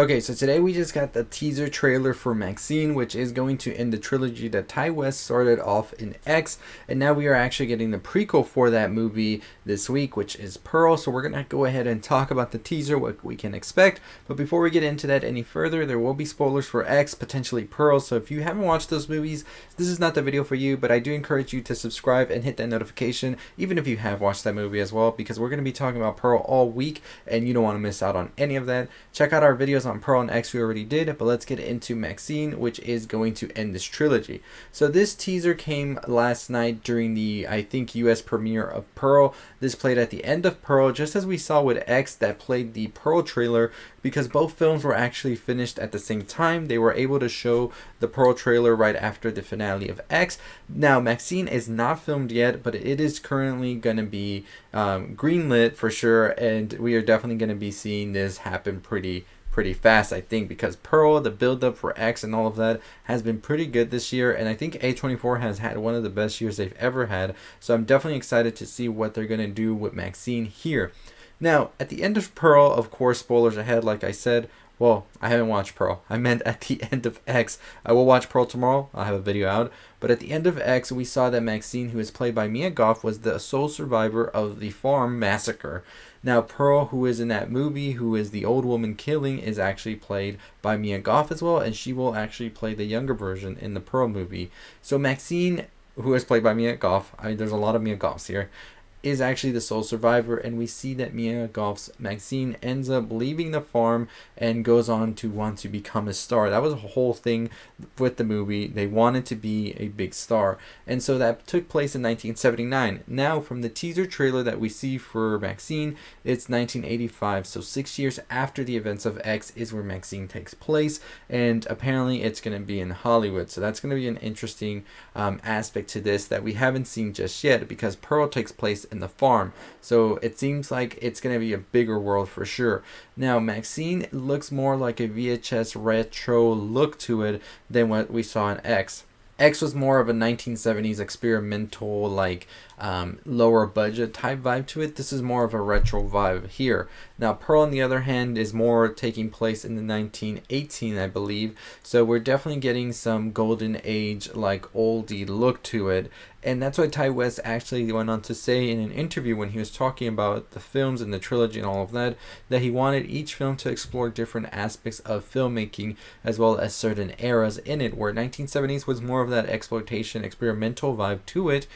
Okay, so today we just got the teaser trailer for Maxine, which is going to end the trilogy that Ty West started off in X, and now we are actually getting the prequel for that movie this week, which is Pearl. So we're gonna go ahead and talk about the teaser, what we can expect. But before we get into that any further, there will be spoilers for X, potentially Pearl. So if you haven't watched those movies, this is not the video for you, but I do encourage you to subscribe and hit that notification, even if you have watched that movie as well, because we're gonna be talking about Pearl all week, and you don't want to miss out on any of that. Check out our videos on Pearl and X we already did, but let's get into Maxine, which is going to end this trilogy. So this teaser came last night during the, I think, US premiere of Pearl. This played at the end of Pearl, just as we saw with X that played the Pearl trailer, because both films were actually finished at the same time. They were able to show the Pearl trailer right after the finale of X. Now, Maxine is not filmed yet, but it is currently going to be greenlit for sure, and we are definitely going to be seeing this happen pretty fast, I think, because Pearl, the build-up for X and all of that has been pretty good this year, and I think A24 has had one of the best years they've ever had, so I'm definitely excited to see what they're going to do with Maxine here. Now, at the end of Pearl, of course, spoilers ahead, like I said. Well, I haven't watched Pearl. I meant at the end of X. I will watch Pearl tomorrow. I'll have a video out. But at the end of X, we saw that Maxine, who is played by Mia Goth, was the sole survivor of the farm massacre. Now, Pearl, who is in that movie, who is the old woman killing, is actually played by Mia Goth as well, and she will actually play the younger version in the Pearl movie. So Maxine, who is played by Mia Goth, I mean, there's a lot of Mia Goths here, is actually the sole survivor, and we see that Mia Goth's Maxine ends up leaving the farm and goes on to want to become a star. That was a whole thing with the movie. They wanted to be a big star, and so that took place in 1979. Now, from the teaser trailer that we see for Maxine, it's 1985, so 6 years after the events of X is where Maxine takes place, and apparently it's going to be in Hollywood. So that's going to be an interesting aspect to this that we haven't seen just yet, because Pearl takes place in the farm, so it seems like it's going to be a bigger world for sure. Now, Maxine looks more like a VHS retro look to it than what we saw in X. X was more of a 1970s experimental, like lower budget type vibe to it. This is more of a retro vibe here. Now, Pearl, on the other hand, is more taking place in the 1918, I believe. So we're definitely getting some golden age, like oldie look to it. And that's why Ty West actually went on to say in an interview when he was talking about the films and the trilogy and all of that, that he wanted each film to explore different aspects of filmmaking as well as certain eras in it, where 1970s was more of that exploitation, experimental vibe to it.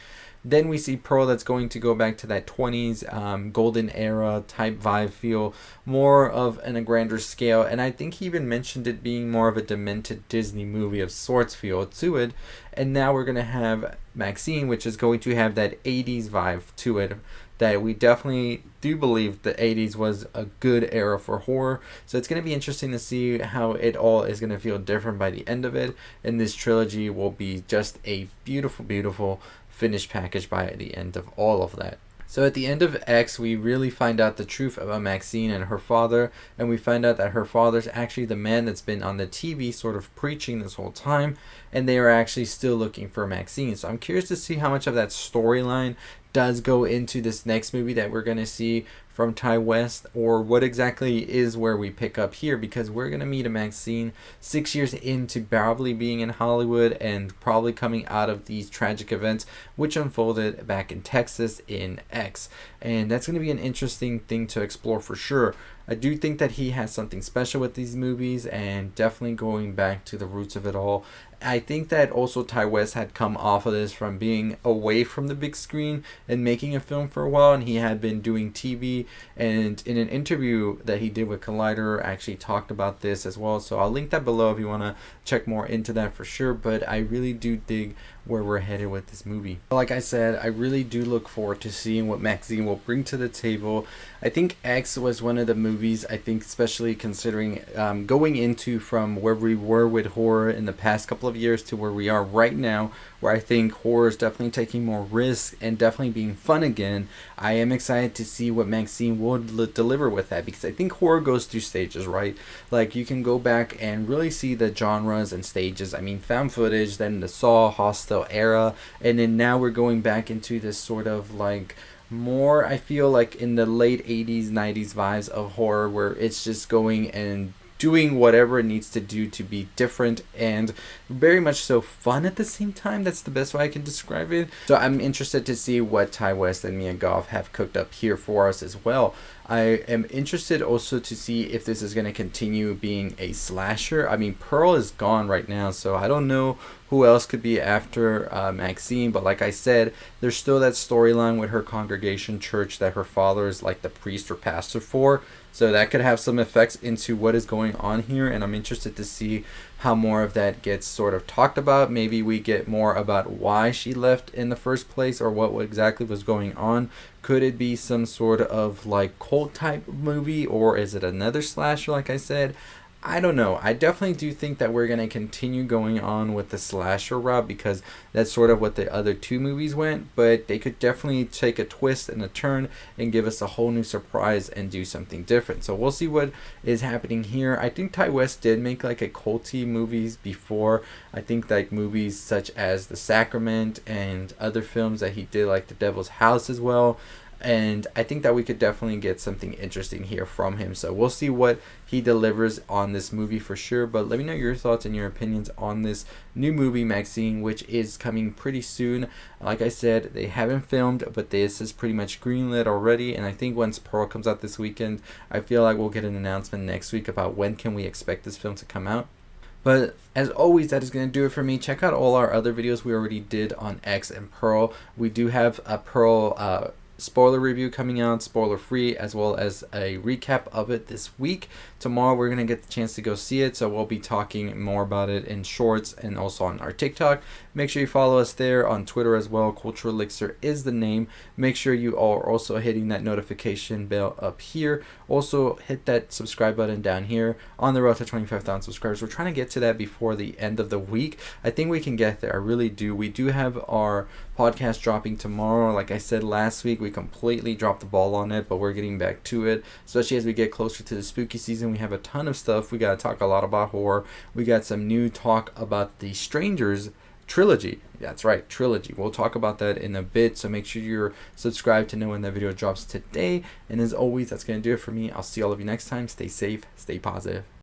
Then we see Pearl that's going to go back to that 20s golden era type vibe feel, more of a grander scale. And I think he even mentioned it being more of a demented Disney movie of sorts feel to it. And now we're going to have Maxine, which is going to have that 80s vibe to it, that we definitely do believe the 80s was a good era for horror. So it's going to be interesting to see how it all is going to feel different by the end of it. And this trilogy will be just a beautiful, beautiful finished package by the end of all of that. So at the end of X, we really find out the truth about Maxine and her father, and we find out that her father's actually the man that's been on the TV sort of preaching this whole time, and they are actually still looking for Maxine. So I'm curious to see how much of that storyline does go into this next movie that we're going to see from Ty West, or what exactly is where we pick up here, because we're going to meet a Maxine 6 years into probably being in Hollywood and probably coming out of these tragic events which unfolded back in Texas in X. And that's going to be an interesting thing to explore for sure. I do think that he has something special with these movies, and definitely going back to the roots of it all. I think that also Ty West had come off of this from being away from the big screen and making a film for a while, and he had been doing TV, and in an interview that he did with Collider actually talked about this as well. So I'll link that below if you want to check more into that for sure. But I really do dig where we're headed with this movie. Like I said, I really do look forward to seeing what Maxine will bring to the table. I think X was one of the movies, I think, especially considering going into from where we were with horror in the past couple of years to where we are right now, where I think horror is definitely taking more risks and definitely being fun again. I am excited to see what Maxine will deliver with that, because I think horror goes through stages, right? Like, you can go back and really see the genres and stages. I mean, found footage, then the Saw, Hostel era, and then now we're going back into this sort of like more, I feel like, in the late 80s 90s vibes of horror, where it's just going and doing whatever it needs to do to be different and very much so fun at the same time. That's the best way I can describe it. So I'm interested to see what Ty West and Mia Goth have cooked up here for us as well. I am interested also to see if this is going to continue being a slasher. I mean, Pearl is gone right now, so I don't know who else could be after Maxine. But like I said, there's still that storyline with her congregation church that her father is like the priest or pastor for. So that could have some effects into what is going on here, and I'm interested to see how more of that gets sort of talked about. Maybe we get more about why she left in the first place, or what exactly was going on. Could it be some sort of like cult type movie, or is it another slasher like I said? I don't know. I definitely do think that we're going to continue going on with the slasher route, because that's sort of what the other two movies went, but they could definitely take a twist and a turn and give us a whole new surprise and do something different. So we'll see what is happening here. I think Ty West did make like a culty movies before. I think like movies such as The Sacrament and other films that he did, like The Devil's House as well. And I think that we could definitely get something interesting here from him. So we'll see what he delivers on this movie for sure. But let me know your thoughts and your opinions on this new movie, Maxine, which is coming pretty soon. Like I said, they haven't filmed, but this is pretty much greenlit already. And I think once Pearl comes out this weekend, I feel like we'll get an announcement next week about when can we expect this film to come out. But as always, that is going to do it for me. Check out all our other videos we already did on X and Pearl. We do have a Pearl spoiler review coming out, spoiler free, as well as a recap of it this week. Tomorrow we're going to get the chance to go see it, so we'll be talking more about it in shorts and also on our TikTok. Make sure you follow us there on Twitter as well. Cultural Elixir is the name. Make sure you are also hitting that notification bell up here. Also hit that subscribe button down here. On the road to 25,000 subscribers. We're trying to get to that before the end of the week. I think we can get there. I really do. We do have our podcast dropping tomorrow. Like I said last week, we completely dropped the ball on it, but we're getting back to it, especially as we get closer to the spooky season. We have a ton of stuff. We got to talk a lot about horror. We got some new talk about the Strangers trilogy. That's right, trilogy. We'll talk about that in a bit, so make sure you're subscribed to know when that video drops today. And as always, that's going to do it for me. I'll see all of you next time. Stay safe, stay positive.